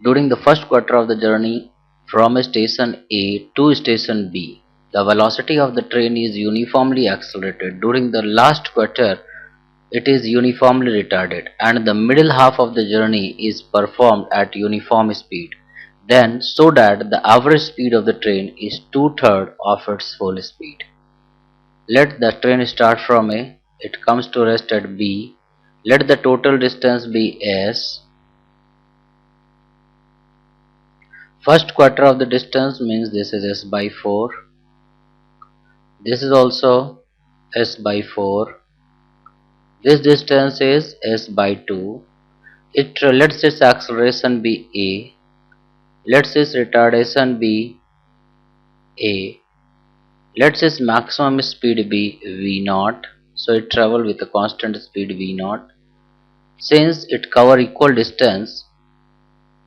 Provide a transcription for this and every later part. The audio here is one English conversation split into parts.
During the first quarter of the journey from station A to station B, the velocity of the train is uniformly accelerated. During the last quarter, it is uniformly retarded, and the middle half of the journey is performed at uniform speed. Then, so that the average speed of the train is two-thirds of its full speed. Let the train start from A, it comes to rest at B. Let the total distance be S. First quarter of the distance means this is S by 4. This is also S by 4. This distance is S by 2. Let its acceleration be A. Let its retardation be A. Let its maximum speed be V0. So it travel with a constant speed V0. Since it cover equal distance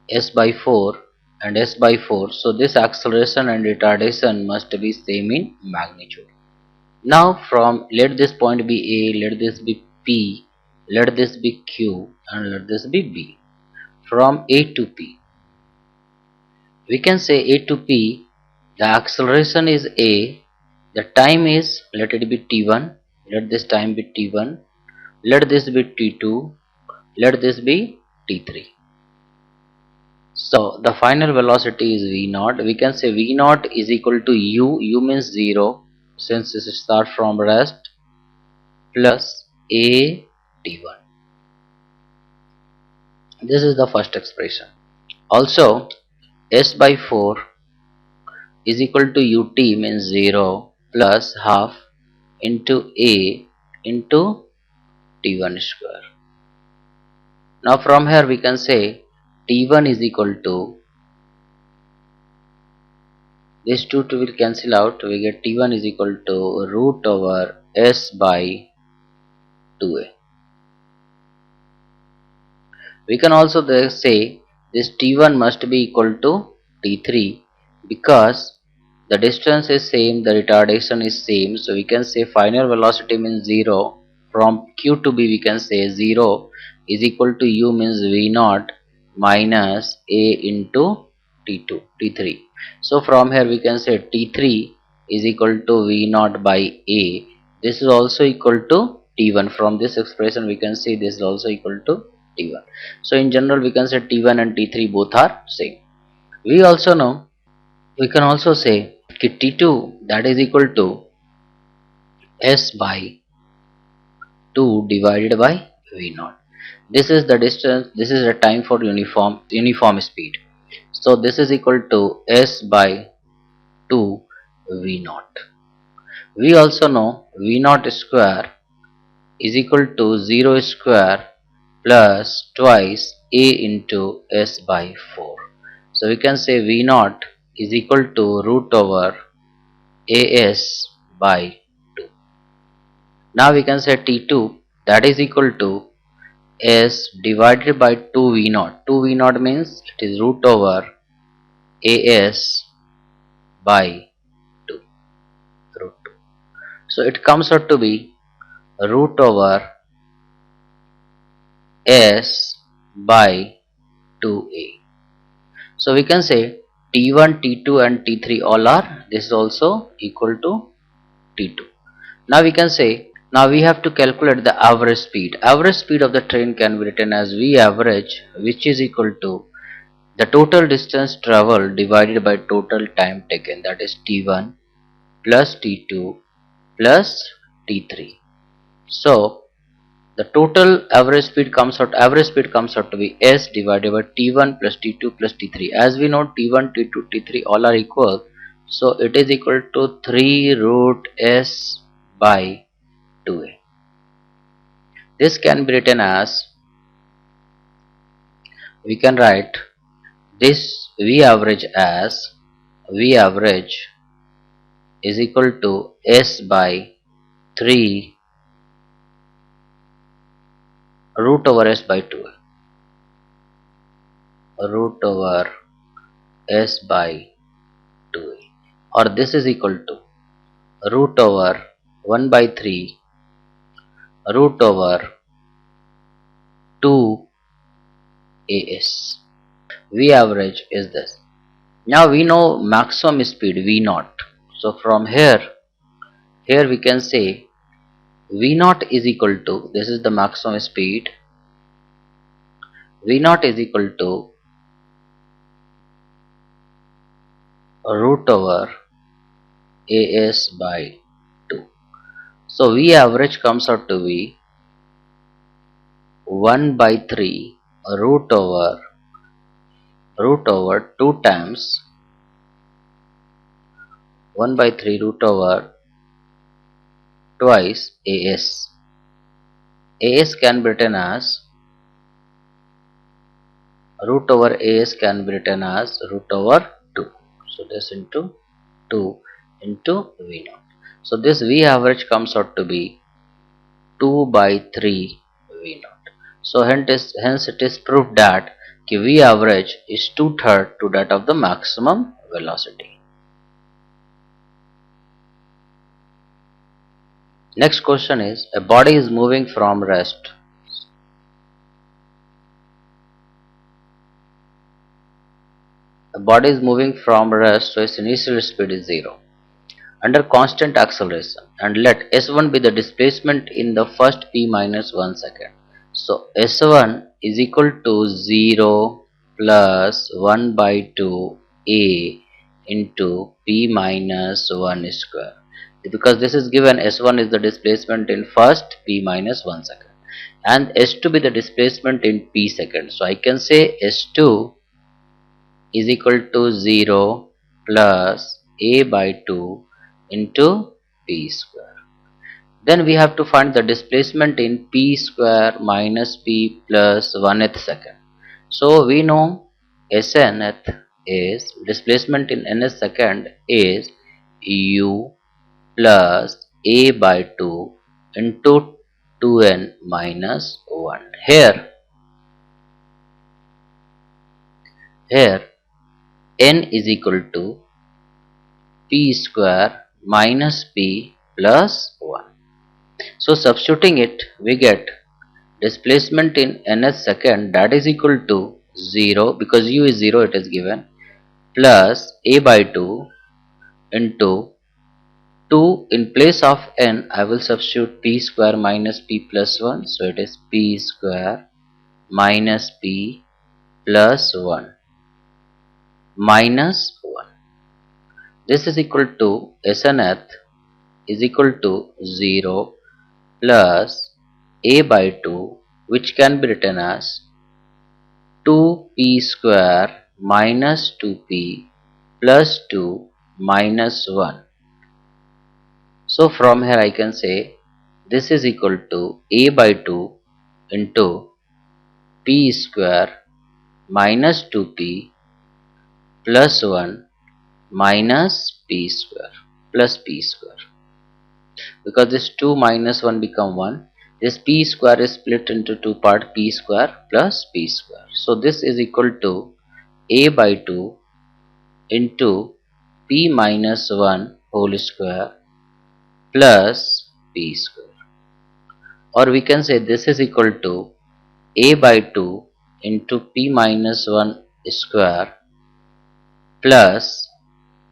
S by 4 and S by 4, so this acceleration and retardation must be same in magnitude. Now from let this point be A, let this be P, let this be Q, and let this be B. From A to P, we can say A to P, the acceleration is A, the time is, let it be T1, let this time be T1, let this be T2, let this be T3. So the final velocity is V0. We can say V0 is equal to U means 0 since this start from rest, plus A T1. This is the first expression. Also S by 4 is equal to UT means 0 plus half into A into T1 square. Now from here we can say T1 is equal to, these two will cancel out, we get T1 is equal to root over S by 2A. We can also say this T1 must be equal to T3 because the distance is same, the retardation is same, so we can say final velocity means 0. From Q to B we can say 0 is equal to U means V0 minus A into T2, T3. So from here we can say T3 is equal to V0 by A. This is also equal to T1. From this expression we can see this is also equal to T1. So in general we can say T1 and T3 both are same. We also know, we can also say that T2 that is equal to S by 2 divided by V0. This is the distance, this is the time for uniform speed. So this is equal to S by 2 V0. We also know V0 square is equal to 0 square plus twice A into S by 4. So we can say V0 is equal to root over AS by 2. Now we can say T2 that is equal to S divided by 2 V0. 2 V0 means it is root over AS by 2, root 2. So it comes out to be root over S by 2A. So we can say T1, T2 and T3 all are, this is also equal to T2. Now we can say, now we have to calculate the average speed. Average speed of the train can be written as V average, which is equal to the total distance traveled divided by total time taken, that is T1 plus T2 plus T3. So the total average speed comes out to be S divided by T1 plus T2 plus T3. As we know T1, T2, T3 all are equal, so it is equal to 3 root S by 2A. This can be written as, we can write this V average as V average is equal to S by 3 root over S by 2, root over S by 2, or this is equal to root over 1 by 3 root over 2 AS. V average is this. Now we know maximum speed V naught. So from here we can say V naught is equal to, this is the maximum speed, V naught is equal to root over AS by 2. So V average comes out to be 1 by 3 root over 2 times 1 by 3 root over twice AS. AS can be written as root over AS can be written as root over 2. So this into 2 into V naught. So this V average comes out to be 2 by 3 V naught. So hence it is proved that V average is 2/3 to that of the maximum velocity. Next question is, a body is moving from rest. A body is moving from rest, so its initial speed is 0 under constant acceleration, and let s1 be the displacement in the first p minus 1 second. So s1 is equal to 0 plus 1 by 2 a into p minus 1 square. Because this is given, s1 is the displacement in first p minus 1 second and s2 be the displacement in p seconds. So I can say s2 is equal to 0 plus a by 2 into p square. Then we have to find the displacement in p square minus p plus 1th second. So we know snth is displacement in nth second is u plus a by 2 into 2n minus 1. Here n is equal to p square minus p plus 1. So substituting it, we get displacement in nth second, that is equal to 0 because u is 0, it is given, plus a by 2 into 2 in place of n I will substitute p square minus p plus 1. So it is p square minus p plus 1 minus 1. This is equal to snth is equal to 0 plus a by 2, which can be written as 2p square minus 2p plus 2 minus 1. So from here I can say this is equal to a by 2 into p square minus 2p plus 1 minus p square plus p square. Because this 2 minus 1 become 1, this p square is split into two parts, p square plus p square. So this is equal to a by 2 into p minus 1 whole square plus p square. Or we can say this is equal to a by 2 into p minus 1 square plus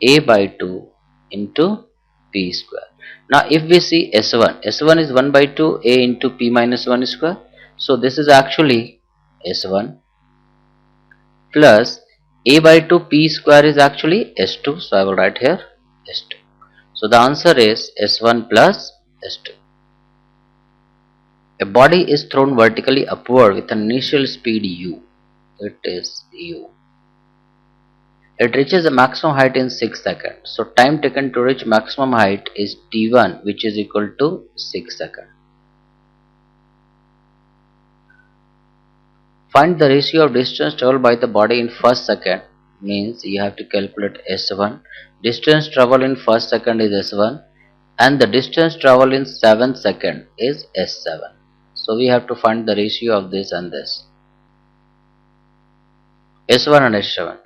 a by 2 into p square. Now if we see S1 is 1 by 2 a into p minus 1 square. So this is actually S1 plus a by 2 p square is actually S2. So I will write here S2. So the answer is S1 plus S2. A body is thrown vertically upward with an initial speed u. It is u. It reaches the maximum height in 6 seconds. So time taken to reach maximum height is t1, which is equal to 6 seconds. Find the ratio of distance traveled by the body in first second. Means you have to calculate s1. Distance traveled in first second is s1 and the distance traveled in 7th second is s7. So we have to find the ratio of this and this. s1 and s7.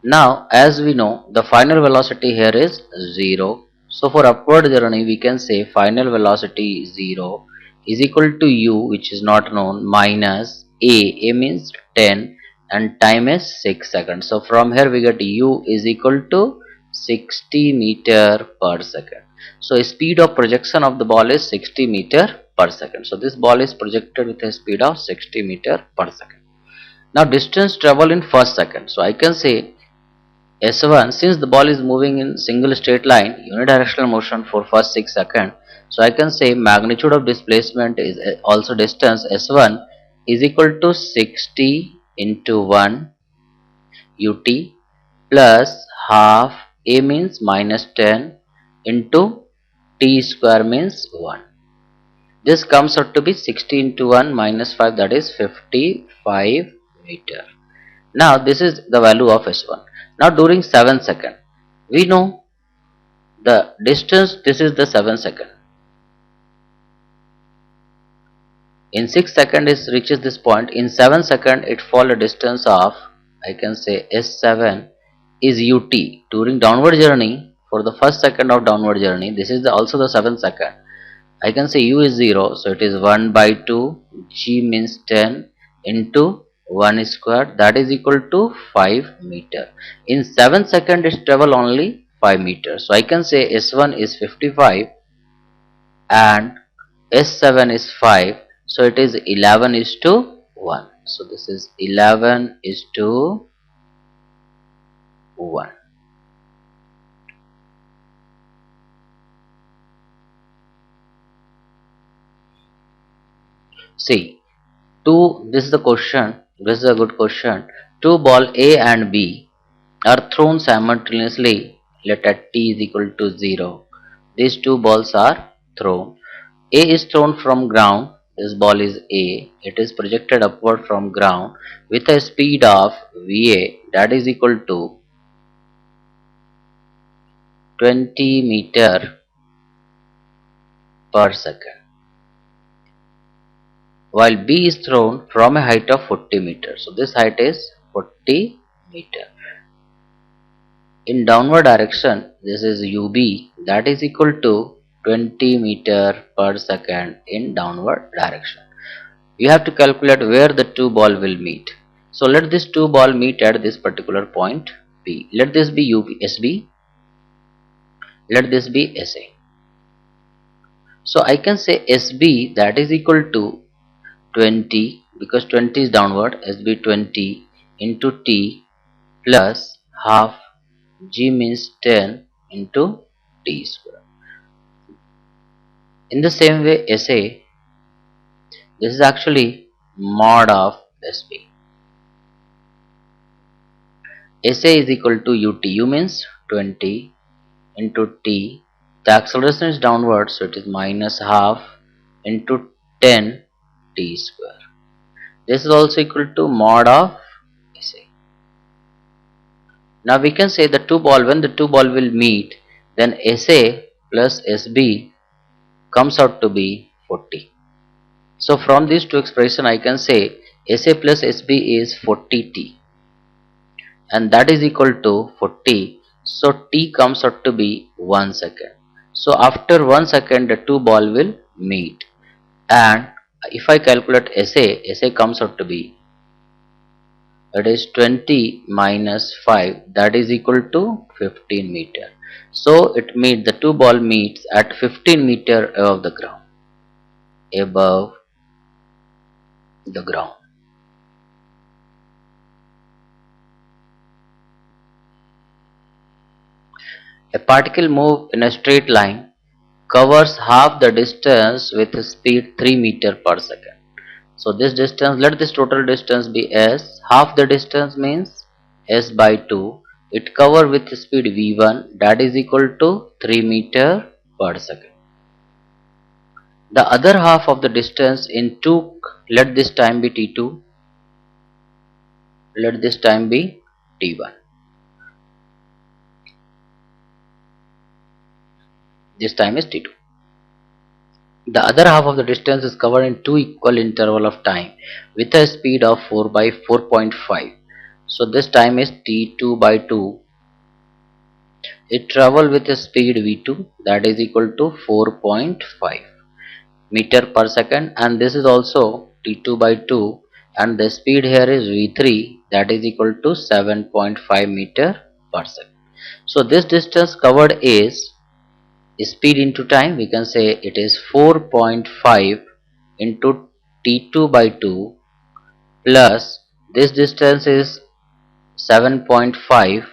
Now as we know, the final velocity here is 0. So for upward journey we can say final velocity 0 is equal to u, which is not known, minus a means 10 and time is 6 seconds. So from here we get u is equal to 60 meter per second. So speed of projection of the ball is 60 meter per second. So this ball is projected with a speed of 60 meter per second. Now distance travel in first second. So I can say S1, since the ball is moving in single straight line, unidirectional motion for first 6 seconds. So I can say magnitude of displacement is also distance S1 is equal to 60 into 1 ut plus half a means minus 10 into t square means 1. This comes out to be 60 into 1 minus 5, that is 55 meter. Now this is the value of S1. Now during 7 second, we know the distance, this is the 7 second. In 6 second it reaches this point. In 7 second it fall a distance of, I can say S7 is ut. During downward journey, for the first second of downward journey, this is also the 7 second. I can say u is 0, so it is 1 by 2, g means 10 into 1 square, that is equal to 5 meter. In 7 second it travel only 5 meters. So I can say S1 is 55 and S7 is 5. So it is 11 is to 1. So this is 11 is to 1. See, this is the question, this is a good question. Two ball A and B are thrown simultaneously, let at t is equal to 0. These two balls are thrown. A is thrown from ground, this ball is A, it is projected upward from ground with a speed of Va, that is equal to 20 meter per second, while B is thrown from a height of 40 meters. So this height is 40 meter. In downward direction, this is UB, that is equal to 20 meter per second in downward direction. You have to calculate where the two ball will meet. So let this two ball meet at this particular point P. Let this be SB. Let this be SA. So I can say SB, that is equal to 20, because 20 is downward, SB 20 into T plus half, G means 10 into T square. In the same way SA, this is actually mod of SB. SA is equal to UT, U means 20 into T. The acceleration is downward, so it is minus half into 10 T square. This is also equal to mod of SA. Now we can say the two ball, when the two ball will meet, then SA plus SB comes out to be 40. So from these two expression I can say SA plus SB is 40T, and that is equal to 40. So T comes out to be 1 second. So after 1 second the two ball will meet, and if I calculate SA comes out to be, it is 20 minus 5, that is equal to 15 meter. So it means the two ball meets at 15 meter above the ground. Above the ground. A particle move in a straight line covers half the distance with a speed 3 meter per second. So this distance, let this total distance be S. Half the distance means S by 2. It cover with speed V1, that is equal to 3 meter per second. The other half of the distance in 2, let this time be T2. Let this time be T1. This time is T2. The other half of the distance is covered in two equal interval of time with a speed of 4 by 4.5. So this time is T2 by 2. It travel with a speed V2, that is equal to 4.5 meter per second, and this is also T2 by 2. and the speed here is v3, that is equal to 7.5 meter per second. So this distance covered is speed into time. We can say it is 4.5 into t2 by 2 plus this distance is 7.5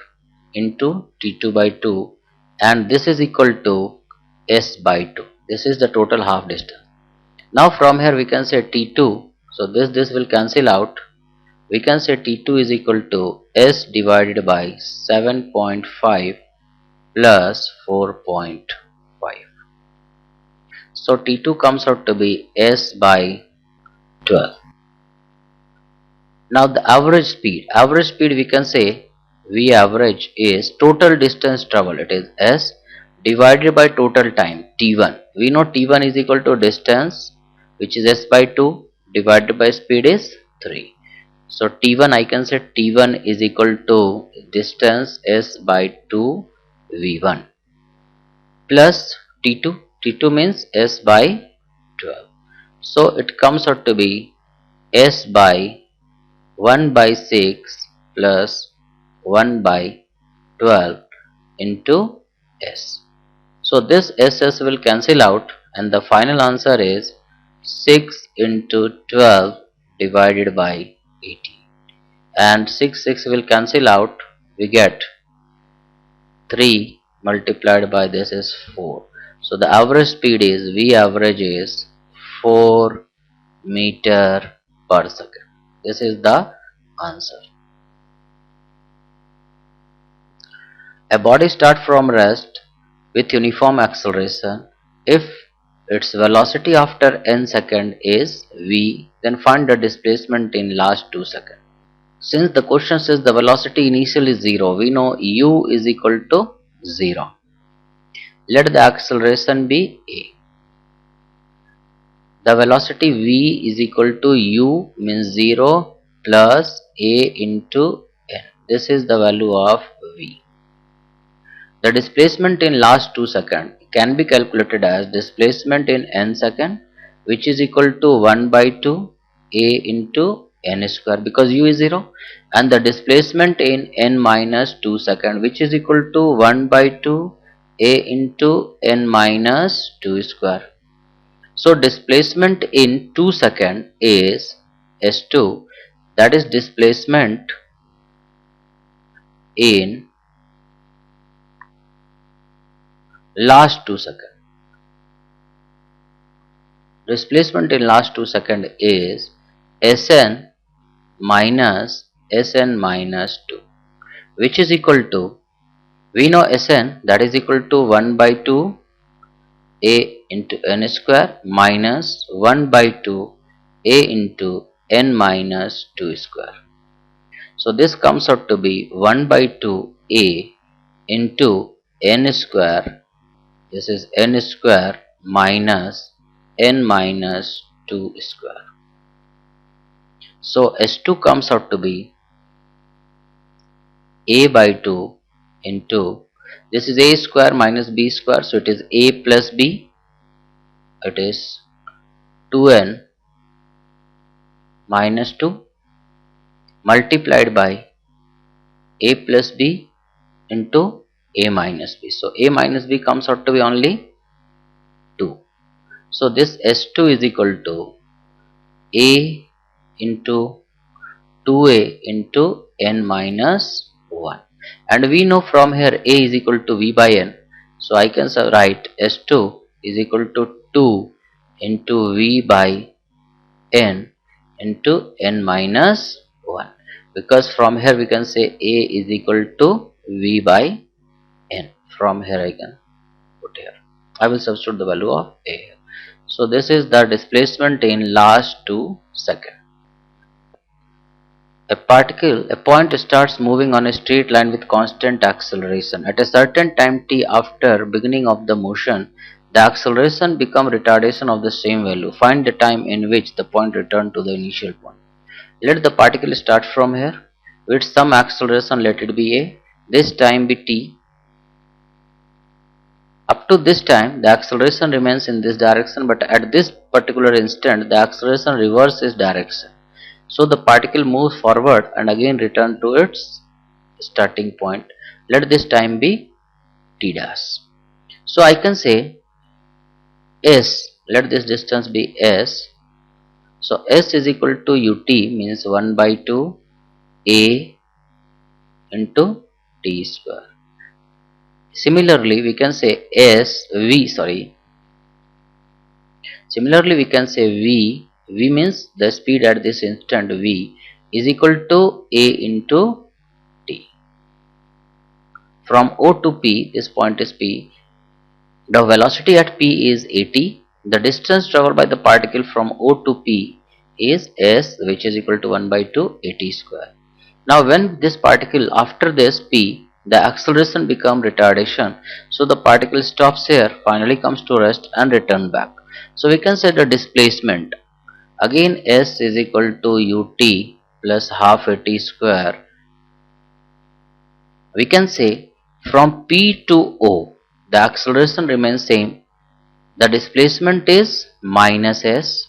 into t2 by 2, and this is equal to s by 2. This is the total half distance. Now from here we can say t2, so this will cancel out. We can say t2 is equal to s divided by 7.5 plus 4.5. So t2 comes out to be s by 12. Now the average speed we can say V average is total distance travel, it is S divided by total time T1. We know T1 is equal to distance, which is S by 2, divided by speed is 3. So T1, I can say T1 is equal to distance S by 2 V1 plus T2. T2 means S by 12. So it comes out to be S by 1 by 6 plus 1 by 12 into S. So this SS will cancel out, and the final answer is 6 into 12 divided by 80. And 6 will cancel out, we get 3 multiplied by this is 4. So the average speed is V average is 4 meter per second. This is the answer. A body starts from rest with uniform acceleration. If its velocity after n second is v, then find the displacement in last 2 seconds. Since the question says the velocity initial is 0, we know u is equal to 0. Let the acceleration be a. The velocity v is equal to u means 0 plus a into n. This is the value of v. The displacement in last 2 seconds can be calculated as displacement in n second, which is equal to 1 by 2 a into n square, because u is 0, and the displacement in n minus 2 second, which is equal to 1 by 2 a into n minus 2 square. So displacement in 2 second is s2, that is displacement in last 2 seconds. Displacement in last 2 seconds is Sn minus Sn minus 2, which is equal to, we know Sn, that is equal to 1 by 2 a into n square minus 1 by 2 a into n minus 2 square. So this comes out to be 1 by 2 a into n square. This is n square minus n minus 2 square. So S2 comes out to be a by 2 into, this is a square minus b square, so it is a plus b, it is 2n minus 2 multiplied by a plus b into a minus b. So a minus b comes out to be only 2. So this S2 is equal to a into 2a into n minus 1, and we know from here a is equal to v by n. So I can write S2 is equal to 2 into v by n into n minus 1, because from here we can say a is equal to v by n. From here I can put here, I will substitute the value of a here. So this is the displacement in last 2 seconds. A point starts moving on a straight line with constant acceleration. At a certain time t after beginning of the motion, the acceleration becomes retardation of the same value. Find the time in which the point returned to the initial point. Let the particle start from here with some acceleration, let it be a, this time be t. Up to this time the acceleration remains in this direction, but at this particular instant the acceleration reverses direction. So the particle moves forward and again return to its starting point. Let this time be t dash. So I can say s, let this distance be s. So s is equal to ut, means 1 by 2 a into t square. Similarly we can say we can say v means the speed at this instant v is equal to a into t. From o to p, this point is p, the velocity at p is at. The distance traveled by the particle from o to p is s, which is equal to 1 by 2 at square. Now when this particle, after this p, the acceleration become retardation, so the particle stops here, finally comes to rest and return back. So we can say the displacement, again s is equal to ut plus half at square. We can say from p to o, the acceleration remains same, the displacement is minus s,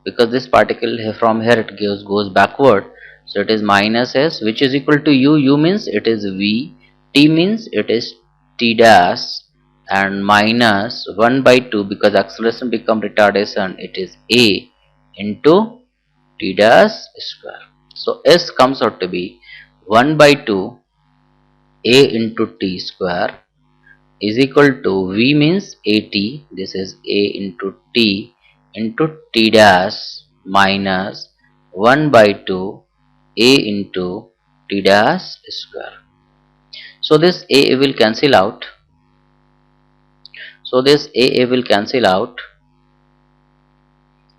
because this particle from here it goes backward, so it is minus s, which is equal to u means it is v, t means it is t dash, and minus 1 by 2, because acceleration become retardation, it is a into t dash square. So s comes out to be 1 by 2 a into t square is equal to v means at, this is a into t dash minus 1 by 2 a into t dash square. So this a will cancel out.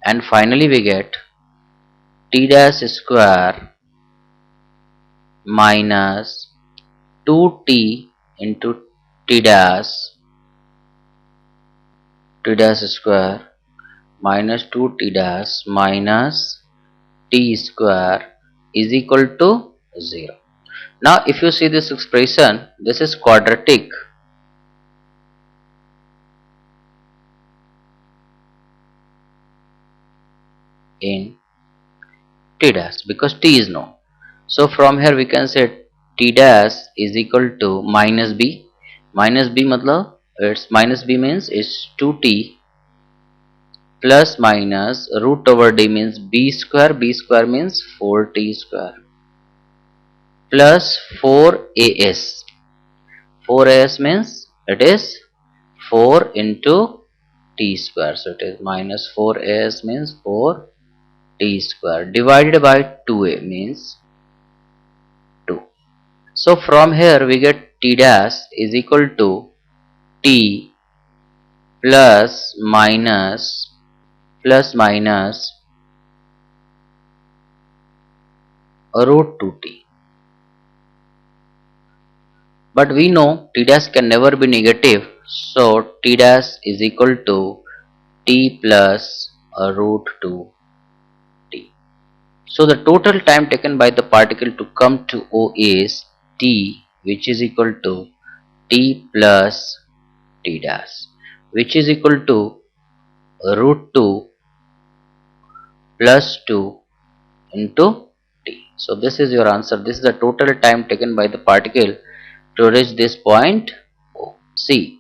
And finally we get t dash square minus 2t into t dash square minus 2t dash minus t square is equal to 0. Now if you see this expression, this is quadratic. In t dash, because t is known. So from here we can say t dash is equal to minus b. Minus b matlab, it's minus b means it's 2t plus minus root over d means b square means 4t square plus 4as. 4as means it is 4 into t square, so it is minus 4as means 4 t square divided by 2a means 2. So from here we get t dash is equal to t plus minus root 2t. But we know t dash can never be negative, so t dash is equal to t plus root 2t. So the total time taken by the particle to come to O is t, which is equal to t plus t dash, which is equal to root 2 plus 2 into t. So this is your answer. This is the total time taken by the particle to reach this point O. See,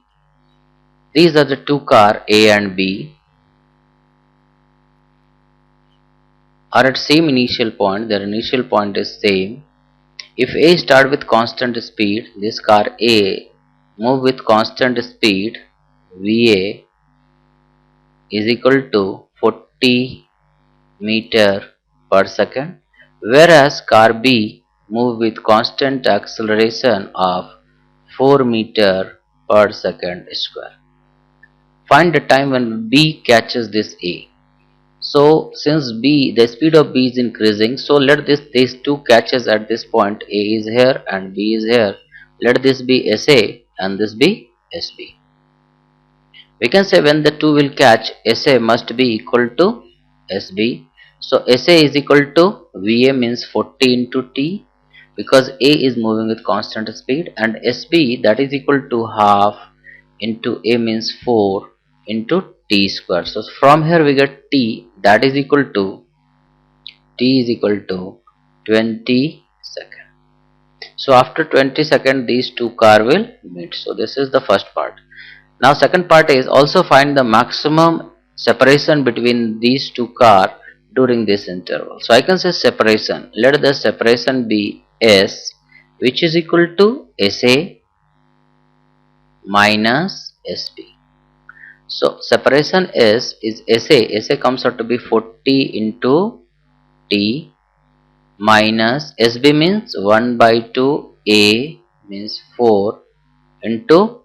these are the two cars A and B are at same initial point. Their initial point is same. If A start with constant speed, this car A move with constant speed VA is equal to 40 meter per second, whereas car B move with constant acceleration of 4 meter per second square. Find the time when B catches this A. So since B, the speed of B is increasing, so let these two catches at this point. A is here and B is here. Let this be SA and this be SB. We can say when the two will catch, SA must be equal to SB. So SA is equal to VA means 40 into T, because A is moving with constant speed, and SB, that is equal to half into A means 4 into T square. So from here we get T, that is equal to t is equal to 20 seconds. So after 20 seconds these two car will meet. So this is the first part. Now second part is also find the maximum separation between these two car during this interval. So I can say separation. Let the separation be S, which is equal to SA minus SB. So separation S is SA comes out to be 40 into T minus SB means 1 by 2, A means 4 into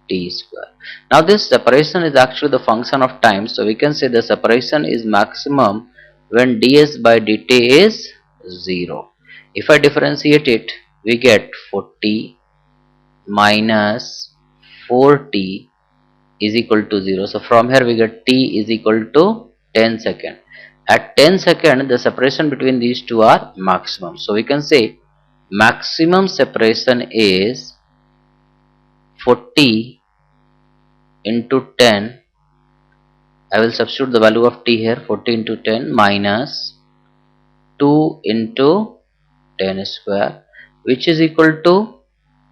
T square. Now this separation is actually the function of time, so we can say the separation is maximum when ds by dt is 0. If I differentiate it, we get 40 minus 4t is equal to 0. So from here we get t is equal to 10 second. At 10 second the separation between these two are maximum. So we can say maximum separation is 40 into 10. I will substitute the value of t here, 40 into 10 minus 2 into 10 square, which is equal to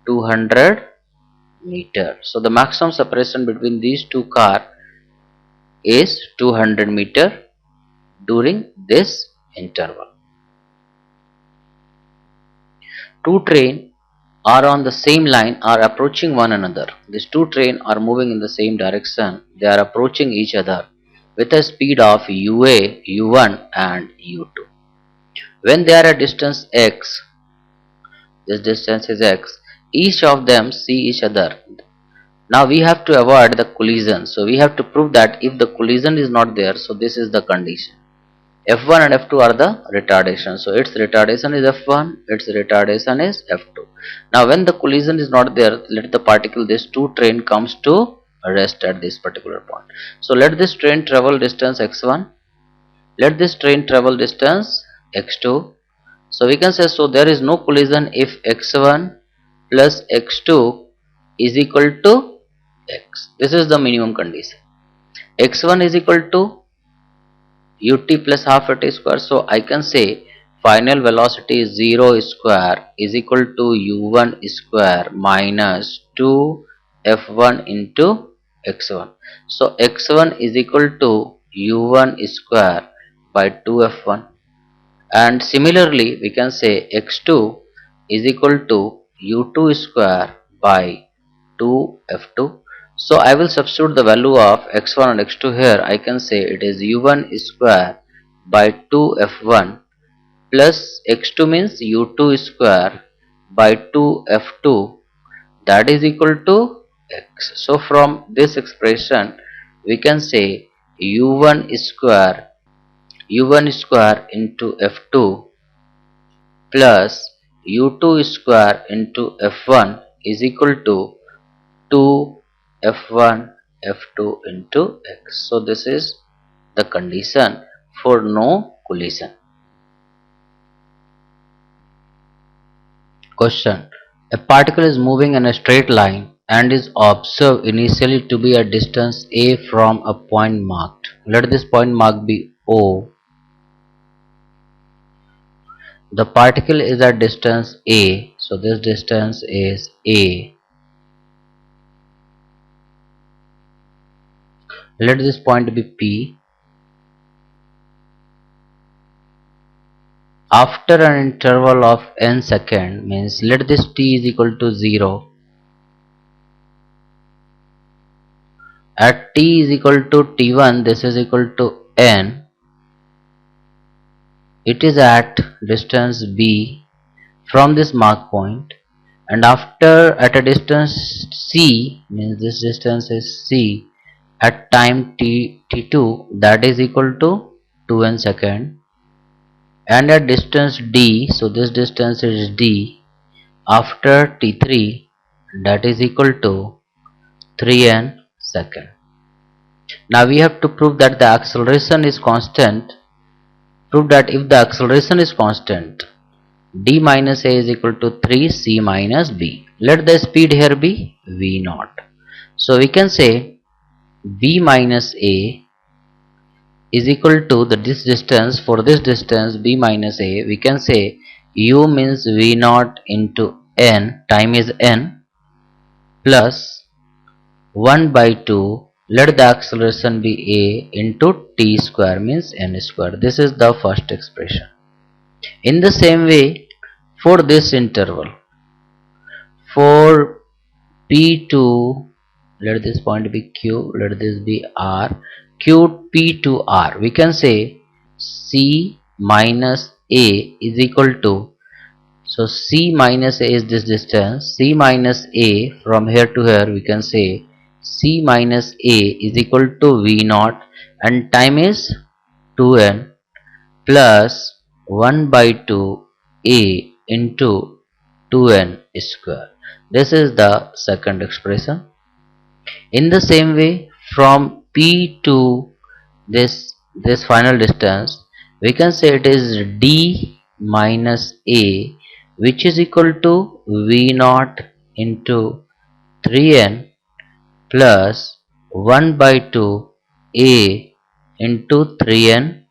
200 meter. So the maximum separation between these two cars is 200 meter during this interval. Two trains are on the same line are approaching one another. These two trains are moving in the same direction. They are approaching each other with a speed of UA, U1 and U2. When they are at distance x, this distance is x, each of them see each other. Now we have to avoid the collision. So we have to prove that if the collision is not there, so this is the condition. F1 and F2 are the retardation. So its retardation is F1, its retardation is F2. Now when the collision is not there, let the particle, this two train comes to rest at this particular point. So let this train travel distance x1, let this train travel distance x2. So we can say, so there is no collision if x1 plus x2 is equal to x. This is the minimum condition. x1 is equal to ut plus half at square. So I can say final velocity 0 square is equal to u1 square minus 2 f1 into x1. So x1 is equal to u1 square by 2 f1, and similarly we can say x2 is equal to u2 square by 2 f2. So I will substitute the value of x1 and x2 here. I can say it is u1 square by 2 f1 plus x2 means u2 square by 2 f2, that is equal to x. So from this expression we can say u1 square into f2 plus u2 square into f1 is equal to 2 f1 f2 into x. So this is the condition for no collision. Question: a particle is moving in a straight line and is observed initially to be at distance a from a point marked. Let this point marked be O. The particle is at distance a, so this distance is a. Let this point be P. After an interval of n second, means let this t is equal to 0. At t is equal to t1, this is equal to n. It is at distance b from this mark point, and after at a distance c, means this distance is c, at time t2, that is equal to 2n second, and at distance d, so this distance is d, after t3, that is equal to 3n second. Now we have to prove that the acceleration is constant. Prove that if the acceleration is constant, d minus a is equal to 3c minus b. Let the speed here be v0. So we can say v minus a is equal to this distance. For this distance b minus a, we can say u means v naught into n, time is n, plus 1 by 2, let the acceleration be a into t square means n square. This is the first expression. In the same way, for this interval, for p2, let this point be q, let this be r, q p to r, we can say c minus a is equal to, so c minus a is this distance, c minus a from here to here, we can say c minus a is equal to v naught and time is 2n plus 1 by 2 a into 2n square. This is the second expression. In the same way, from P to this final distance, we can say it is d minus a, which is equal to v naught into 3n plus 1 by 2 a into 3n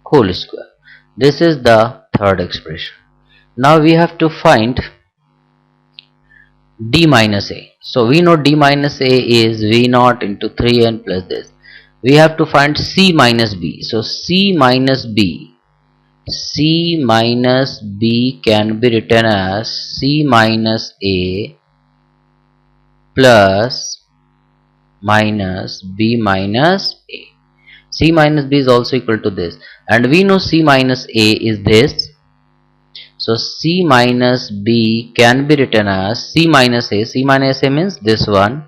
whole square. This is the third expression. Now we have to find d minus a. So we know d minus a is v naught into 3n plus this. We have to find c minus b. So c minus b can be written as c minus a plus minus b minus a. C minus b is also equal to this, and we know c minus a is this. So c minus b can be written as c minus a. C minus a means this one.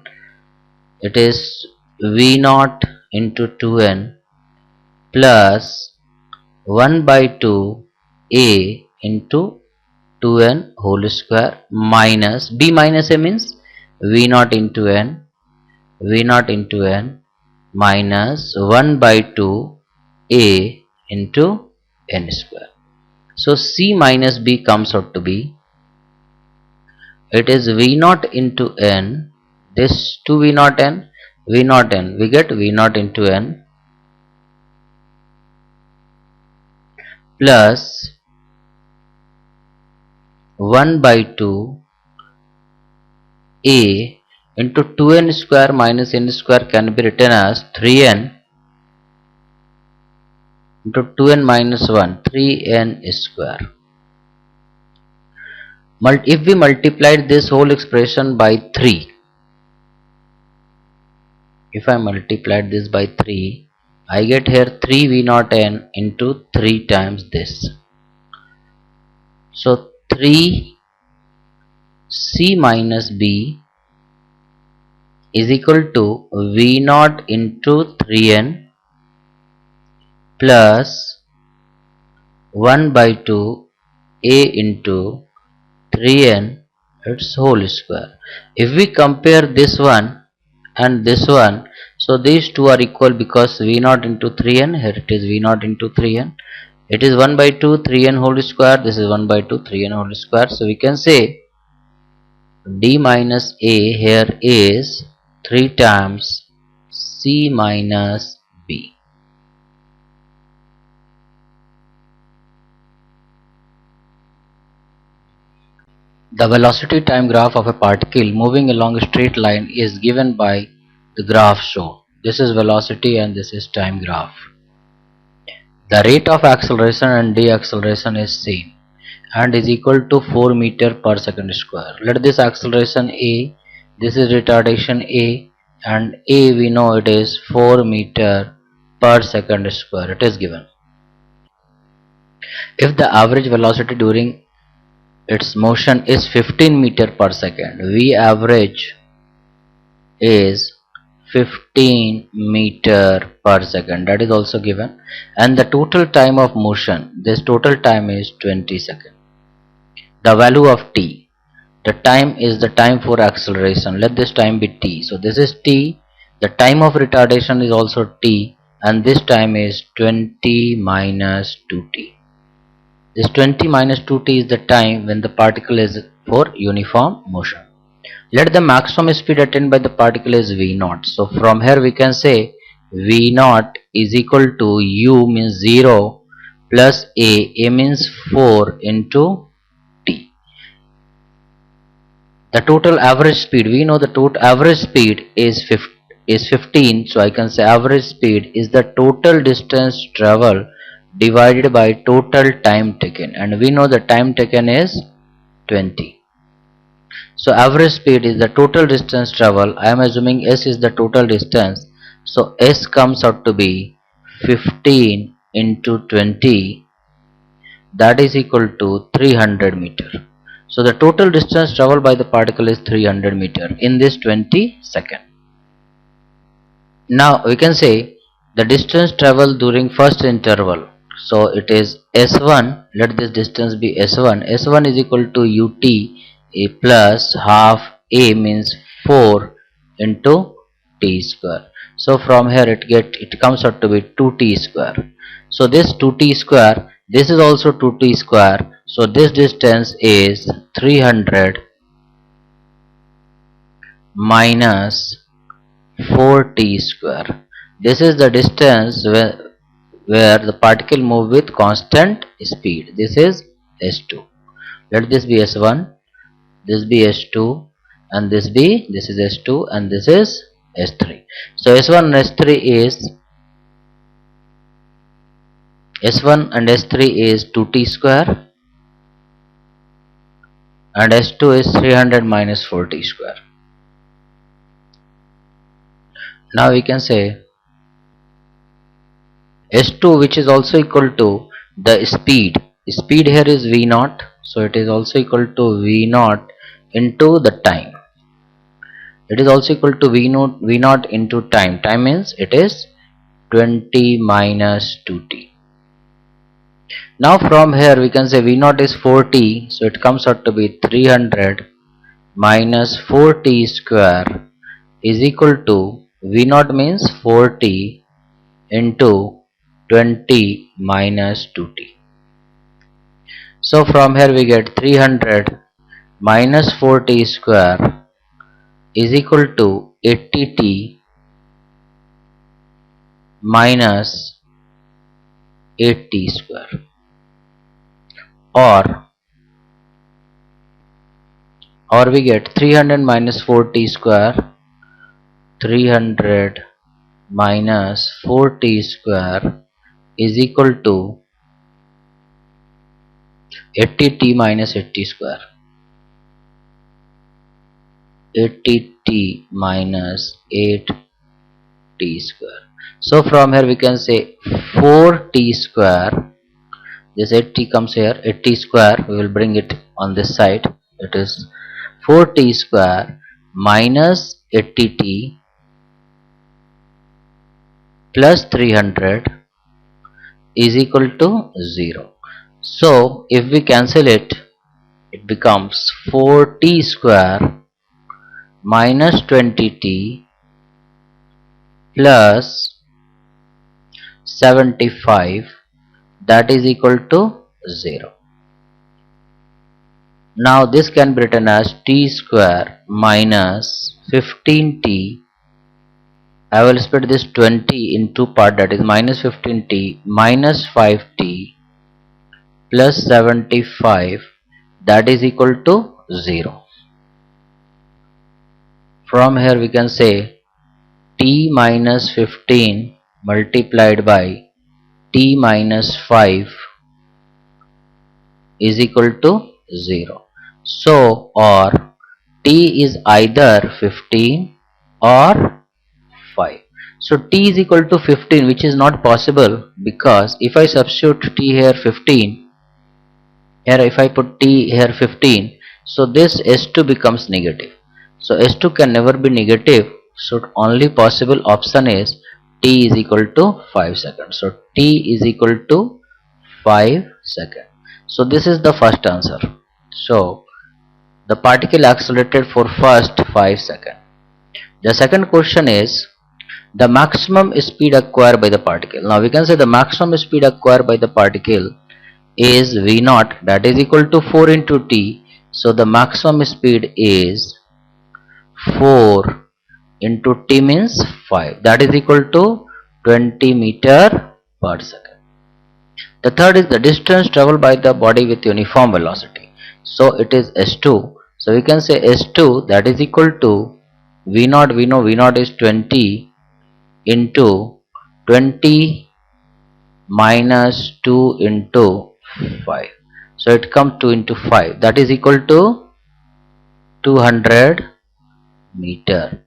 It is v naught into 2n plus 1 by 2 a into 2n whole square minus b minus a means v naught into n minus 1 by 2 a into n square. So c minus b comes out to be, it is v naught into n, this 2 v naught n, we get v naught into n plus 1 by 2 a into 2n square minus n square can be written as 3n into 2n minus 1, 3n square. If we multiplied this whole expression by 3, if I multiplied this by 3, I get here 3 v naught n into 3 times this. So 3 c minus b is equal to v naught into 3n plus 1 by 2 a into 3n its whole square. If we compare this one and this one, so these two are equal because v naught into 3n, here it is v naught into 3n, it is 1 by 2 3n whole square, this is 1 by 2 3n whole square. So we can say d minus a here is 3 times c minus b. The velocity time graph of a particle moving along a straight line is given by the graph shown. This is velocity and this is time graph. The rate of acceleration and deceleration is same and is equal to 4 meter per second square. Let this acceleration a, this is retardation a, and a we know it is 4 meter per second square, it is given. If the average velocity during its motion is 15 meter per second, v average is 15 meter per second, that is also given, and the total time of motion, this total time is 20 seconds. The value of t, the time is the time for acceleration, let this time be t, so this is t, the time of retardation is also t, and this time is 20 minus 2t. This 20 minus 2t is the time when the particle is for uniform motion. Let the maximum speed attained by the particle is v naught. So from here we can say V naught is equal to U means 0 plus A means 4 into T. The total average speed, we know the total average speed is 15, so I can say average speed is the total distance traveled divided by total time taken, and we know the time taken is 20. So average speed is the total distance travel. I am assuming S is the total distance, so S comes out to be 15 into 20, that is equal to 300 meter. So the total distance traveled by the particle is 300 meter in this 20 second. Now we can say the distance traveled during first interval. So it is S1, let this distance be S1. S1 is equal to UT A plus half A means 4 into T square. So from here it comes out to be 2T square. So this 2T square, this is also 2T square. So this distance is 300 minus 4T square. This is the distance where the particle move with constant speed. This is S2. Let this be S1, this be S2, and this is S2, and this is S3. So S1 and S3 is S1 and S3 is 2T square, and S2 is 300 minus 4T square. Now we can say S2, which is also equal to the speed. Speed here is V naught, so it is also equal to V naught into the time. It is also equal to V naught into time. Time means it is 20 minus 2T. Now from here we can say V naught is 4T, so it comes out to be 300 minus 4T square is equal to V naught means 4T into 20 minus 2T. So from here we get 300 minus 4T square is equal to 80T minus 8T square, or we get 300 minus 4T square, 300 minus 4T square is equal to 80T minus 80 square. 80T minus 8T square. So from here we can say 4T square, this 8T comes here, 80 square, we will bring it on this side, it is 4T square minus 80T plus 300 is equal to 0. So if we cancel it, it becomes 4T square minus 20T plus 75, that is equal to 0. Now this can be written as T square minus 15T. I will split this 20 in two parts, that is minus 15T minus 5T plus 75, that is equal to 0. From here we can say T minus 15 multiplied by T minus 5 is equal to 0. So, or T is either 15 or 5. So T is equal to 15, which is not possible, because if I substitute T here 15, here if I put T here 15, so this S2 becomes negative. So S2 can never be negative, so only possible option is T is equal to 5 seconds. So T is equal to 5 seconds. So this is the first answer. So the particle accelerated for first 5 seconds. The second question is the maximum speed acquired by the particle. Now we can say the maximum speed acquired by the particle is V naught, that is equal to 4 into T. So the maximum speed is 4 into T means 5, that is equal to 20 meter per second. The third is the distance traveled by the body with uniform velocity. So it is s2. So we can say s2, that is equal to v0. We know v0 is 20 into 20 minus 2 into 5. So it comes 2 into 5, that is equal to 200 meter.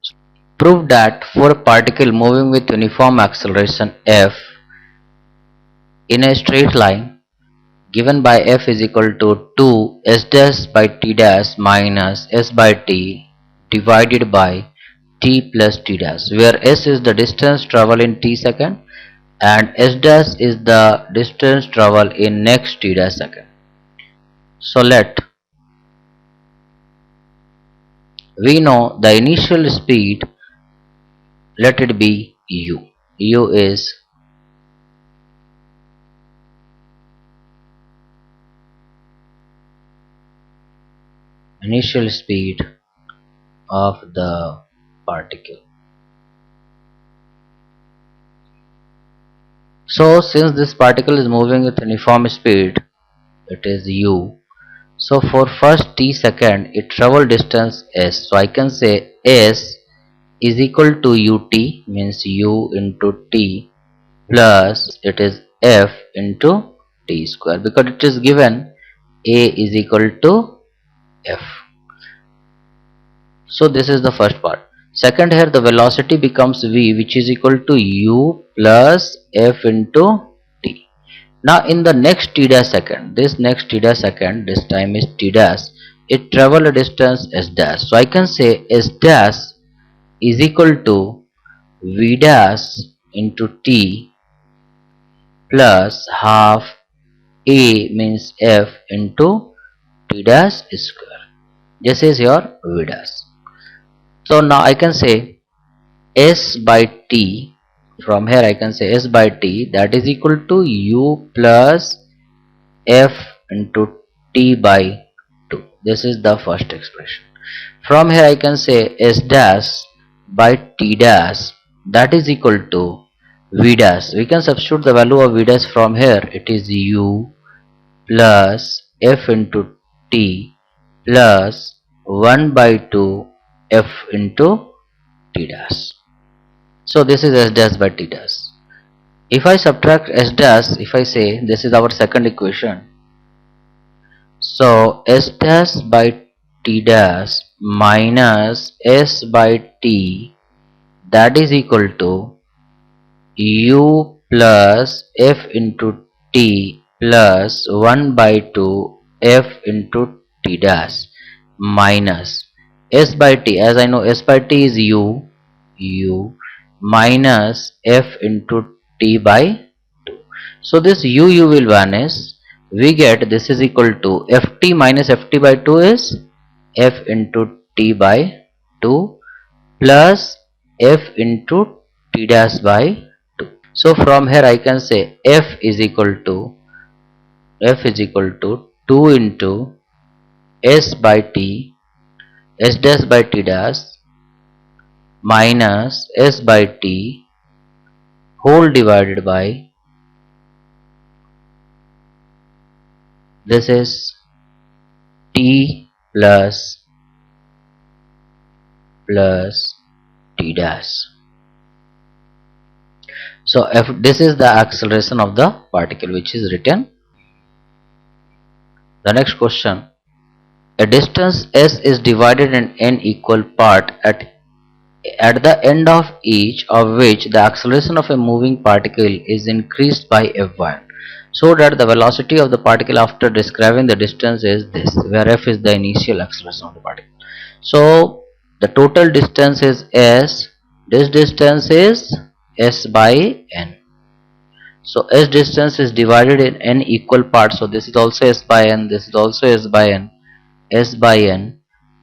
Prove that for a particle moving with uniform acceleration f in a straight line given by f is equal to 2 s dash by t dash minus s by t divided by t plus t dash, where s is the distance travel in t second and s dash is the distance travel in next t dash second. So we know the initial speed, let it be u. U is initial speed of the particle. So since this particle is moving with uniform speed, it is u. So for first t second it travel distance s. So I can say s is equal to ut, means u into t, plus it is f into t square, because it is given a is equal to f. So this is the first part. Second, here the velocity becomes v, which is equal to u plus f into t. Now in the next t dash second, this time is t dash, it travel a distance s dash. So I can say s dash is equal to v dash into t plus half a, means f, into t dash square. This is your v dash. So now I can say s by t, from here I can say s by t, that is equal to u plus f into t by 2. This is the first expression. From here I can say s dash by t dash, that is equal to v dash. We can substitute the value of v dash from here. It is u plus f into t plus 1 by 2 f into t dash. So this is s dash by t dash. If I subtract s dash, if I say this is our second equation, so s dash by t dash minus s by t, that is equal to u plus f into t plus 1 by 2 f into t dash minus s by t, as I know s by t is u minus f into t by 2. So this u will vanish. We get this is equal to ft minus ft by 2 is f into t by 2 plus f into t dash by 2. So from here I can say f is equal to 2 into s by t, s dash by t dash minus s by t whole divided by, this is t plus t dash. So if this is the acceleration of the particle which is written. The next question, a distance s is divided in n equal part at the end of each of which the acceleration of a moving particle is increased by f1, so that the velocity of the particle after describing the distance is this, where f is the initial acceleration of the particle. So the total distance is s, this distance is s by n. So s distance is divided in n equal parts, so this is also s by n, this is also s by n, s by n,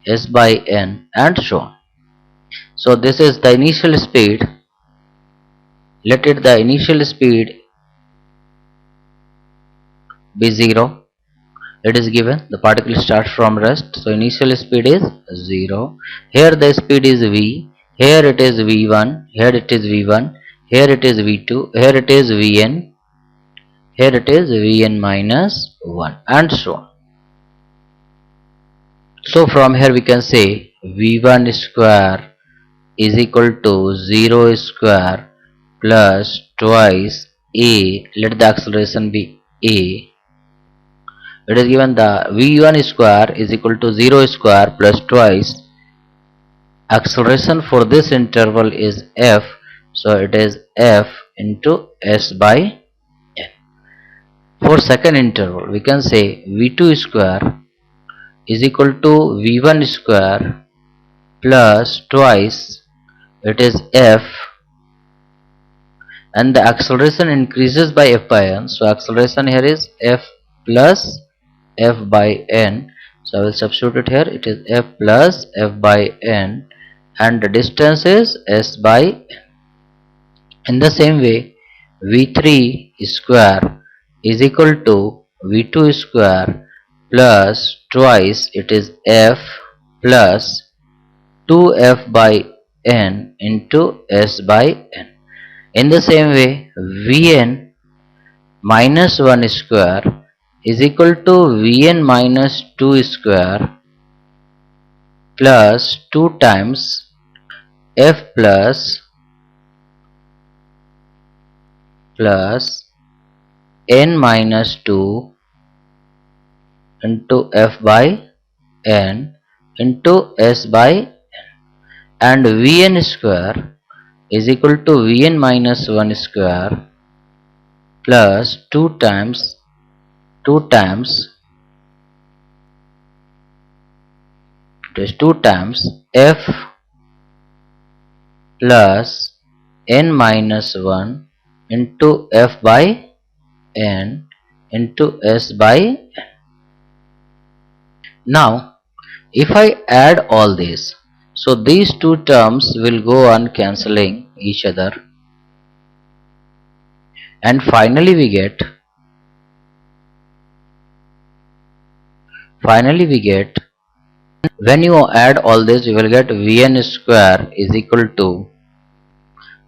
s by n, and so on. So this is the initial speed. Let it the initial speed be 0. It is given the particle starts from rest, so initial speed is 0. Here the speed is v, here it is v1, here it is v1, here it is v2, here it is vn, here it is vn minus 1, and so on. So from here we can say v1 square is equal to 0 square plus twice a, let the acceleration be a. It is given the v1 square is equal to 0 square plus twice acceleration for this interval is f, so it is f into s by n. For second interval we can say v2 square is equal to v1 square plus twice it is f, and the acceleration increases by f by n, so acceleration here is f plus f by n. So I will substitute it here, it is f plus f by n, and the distance is s by n. In the same way v3 square is equal to v2 square plus twice it is f plus 2f by n into s by n. In the same way vn minus 1 square is equal to vn minus 2 square plus 2 times f plus n minus 2 into f by n into s by n, and vn square is equal to vn minus 1 square plus 2 times it is 2 times f plus n minus 1 into f by n into s by n. Now if I add all this, so these two terms will go on cancelling each other, and finally we get when you add all this you will get vn square is equal to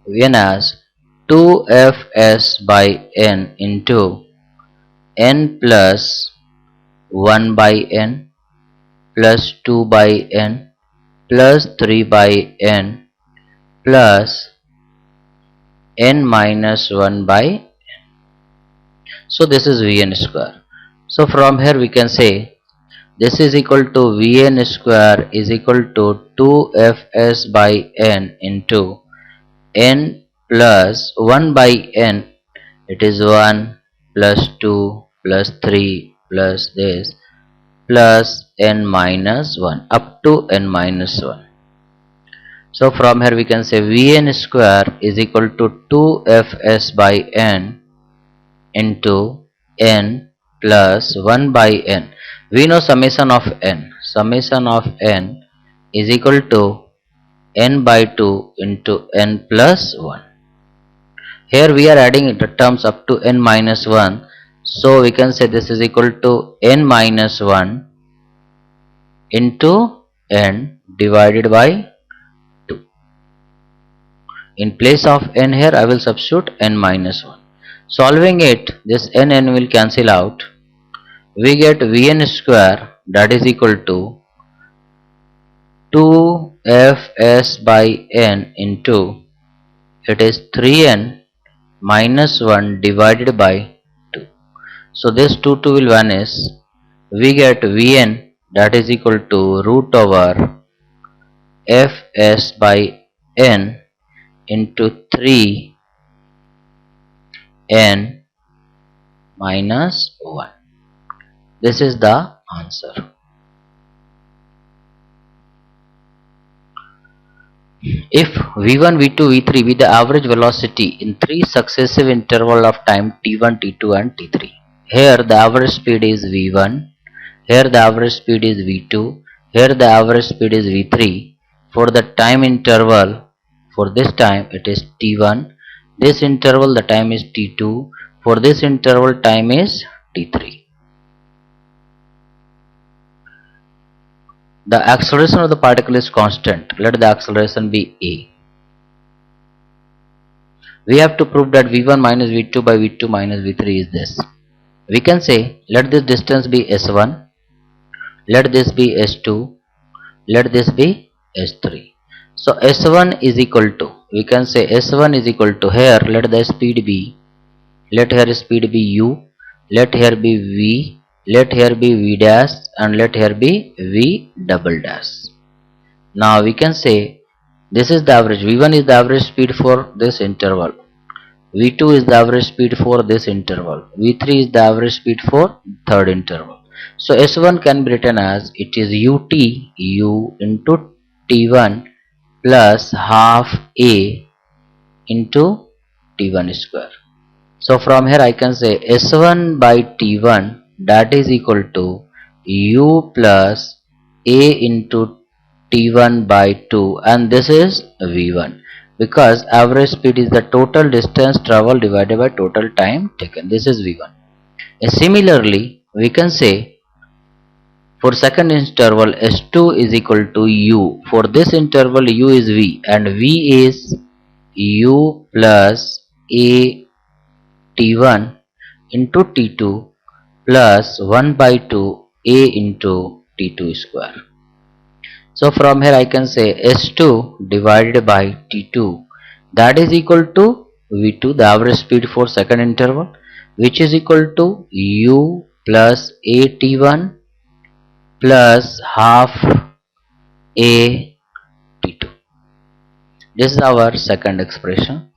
vn as 2fs by n into n plus 1 by n plus 2 by n plus 3 by n plus n minus 1 by n. So this is vn square. So from here we can say this is equal to vn square is equal to 2fs by n into n plus 1 by n, it is 1 plus 2 plus 3 plus this plus n minus 1 up to n minus 1. So from here we can say vn square is equal to 2fs by n into n plus 1 by n. We know summation of n. Summation of n is equal to n by 2 into n plus 1. Here we are adding the terms up to n minus 1. So we can say this is equal to n minus 1 into n divided by 2. In place of n here I will substitute n minus 1. Solving it, this n will cancel out. We get vn square, that is equal to 2fs by n into, it is 3n minus 1 divided by 2. So this 2 will vanish. We get vn, that is equal to root over fs by n into 3n minus 1. This is the answer. If v1, v2, v3 be the average velocity in 3 successive interval of time t1, t2 and t3. Here the average speed is v1, here the average speed is v2, here the average speed is v3. For the time interval, for this time it is t1, this interval the time is t2, for this interval time is t3. The acceleration of the particle is constant. Let the acceleration be a. We have to prove that V1 minus V2 by V2 minus V3 is this. We can say let this distance be S1, let this be S2, let this be S3. So S1 is equal to, we can say S1 is equal to, here let the speed be, let here speed be U, let here be V, let here be V dash, and let here be V double dash. Now we can say this is the average, V1 is the average speed for this interval, V2 is the average speed for this interval, V3 is the average speed for third interval. So S1 can be written as it is UT U into T1 plus half A into T1 square. So from here I can say S1 by T1, that is equal to U plus A into T1 by 2, and this is V1, because average speed is the total distance traveled divided by total time taken. This is V1. Similarly, we can say for second interval S2 is equal to U. For this interval U is V, and V is U plus A T1 into T2 plus 1 by 2 A into T2 square. So from here I can say S2 divided by T2, that is equal to V2, the average speed for second interval, which is equal to U plus AT1 plus half A T2. This is our second expression.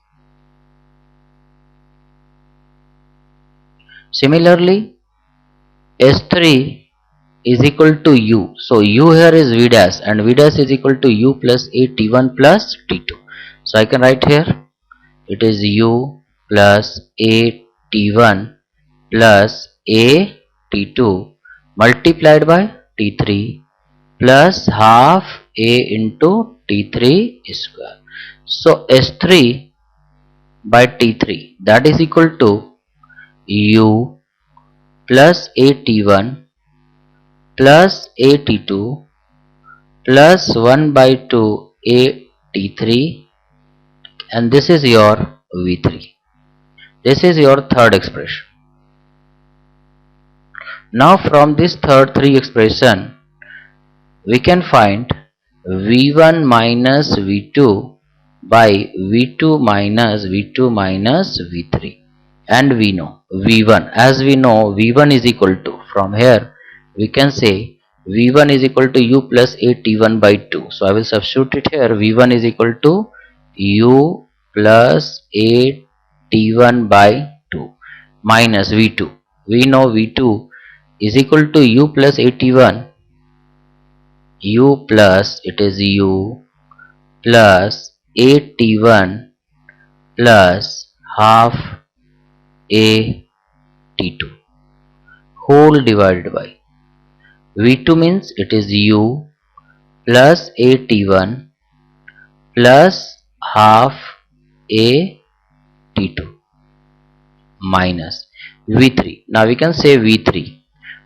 Similarly, S3 is equal to U. So U here is V dash, and V dash is equal to U plus A T1 plus T2. So I can write here it is U plus A T1 plus A T2 multiplied by T3 plus half A into T3 square. So S3 by T3, that is equal to U plus AT1 plus AT2 plus 1 by 2 AT3, and this is your V3. This is your third expression. Now from this third three expression, we can find V1 minus V2 by V2 minus V2 minus V3, and we know V1, as we know V1 is equal to, from here we can say V1 is equal to U plus AT1 by 2. So I will substitute it here. V1 is equal to U plus AT1 by 2 minus V2. We know V2 is equal to U plus AT1, U plus it is U plus AT1 plus half A T2 whole divided by V2 means it is U plus AT1 plus half A T2 minus V3. Now we can say V3.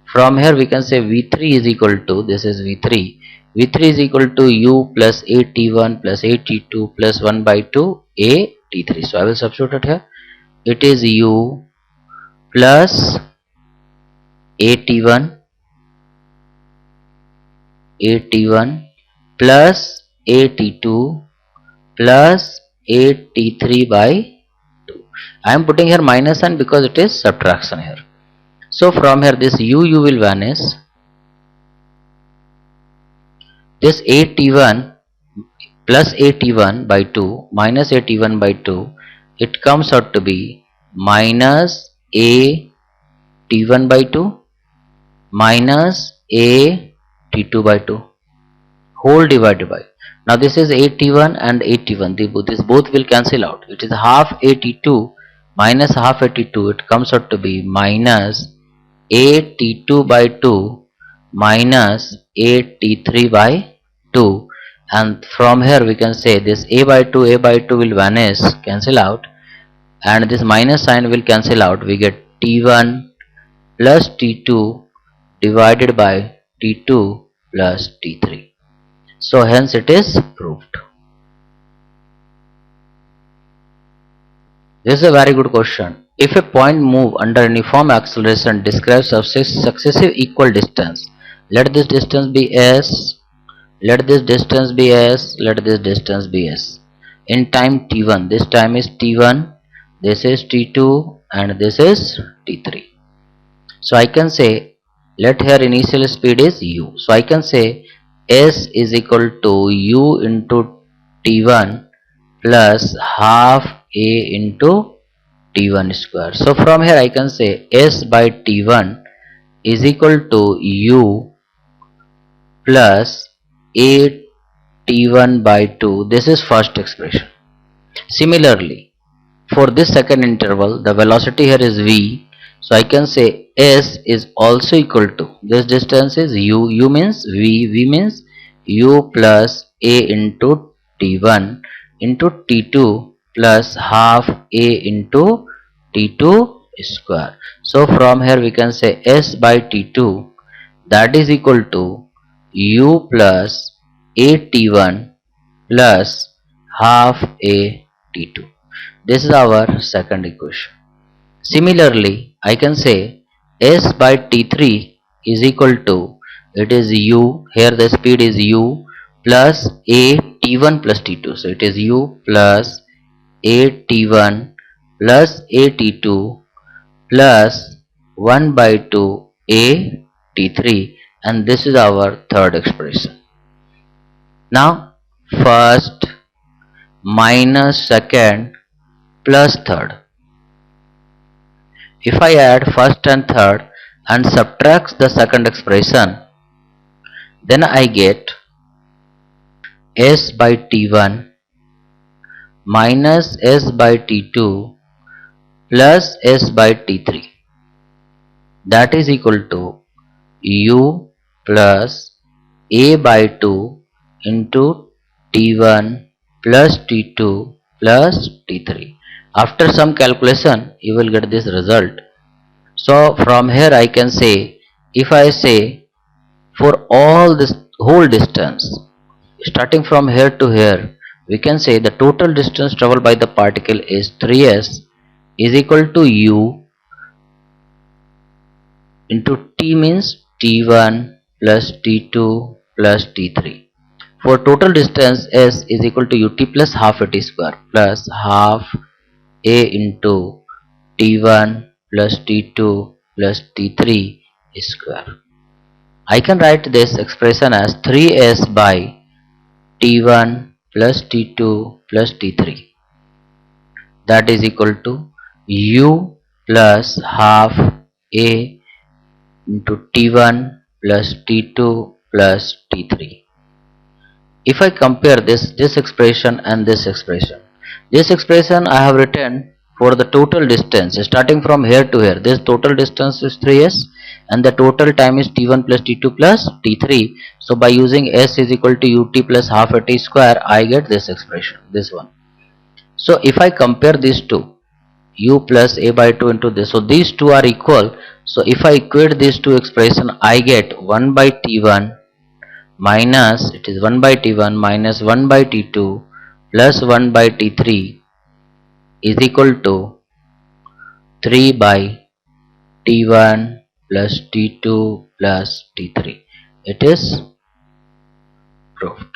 From here we can say V3 is equal to, this is V3. V3 is equal to U plus AT1 plus AT2 plus 1 by 2 AT3. So I will substitute it here. It is U plus AT1 plus AT2 plus AT3 by 2. I am putting here minus sign because it is subtraction here. So from here this U will vanish. This AT1 plus AT1 by 2 minus AT1 by 2, it comes out to be minus AT1 by 2 minus AT2 by 2 whole divided by, now this is AT1 and AT1, this both will cancel out. It is half AT2 minus half AT2, it comes out to be minus AT2 by 2 minus AT3 by 2, and from here we can say this A by 2 will vanish, cancel out, and this minus sign will cancel out. We get T1 plus T2 divided by T2 plus T3. So hence it is proved. This is a very good question. If a point move under uniform acceleration, describe successive equal distance. Let this distance be s, let this distance be s, let this distance be s. In time t1, this time is t1, this is t2, and this is t3. So I can say, let here initial speed is u. So I can say s is equal to u into t1 plus half a into t1 square. So from here I can say s by t1 is equal to u plus a t1 by 2. This is first expression. Similarly, for this second interval, the velocity here is v. So I can say s is also equal to, this distance is u, u means v, v means u plus a into t1 into t2 plus half a into t2 square. So from here we can say s by t2, that is equal to u plus a t1 plus half a t2. This is our second equation. Similarly, I can say s by t3 is equal to, it is u, here the speed is u plus a t1 plus t2. So it is u plus a t1 plus a t2 plus 1 by 2 a t3, and this is our third expression. Now first minus second plus third. If I add first and third and subtract the second expression, then I get s by t1 minus s by t2 plus s by t3, that is equal to u plus a by 2 into t1 plus t2 plus t3. After some calculation you will get this result. So from here I can say, if I say for all this whole distance starting from here to here, we can say the total distance traveled by the particle is 3s is equal to u into t means t1 plus t2 plus t3. For total distance s is equal to ut plus half at square plus half a into t1 plus t2 plus t3 square. I can write this expression as 3s by t1 plus t2 plus t3, that is equal to u plus half a into t1 plus t2 plus t3. If I compare this expression and this expression I have written for the total distance starting from here to here. This total distance is 3s and the total time is t1 plus t2 plus t3. So by using s is equal to ut plus half a t square, I get this expression, this one. So if I compare these two, u plus a by 2 into this, so these two are equal. So if I equate these two expression, I get 1 by t1 minus, it is 1 by t1 minus 1 by t2 plus 1 by t3 is equal to 3 by t1 plus t2 plus t3. It is proved.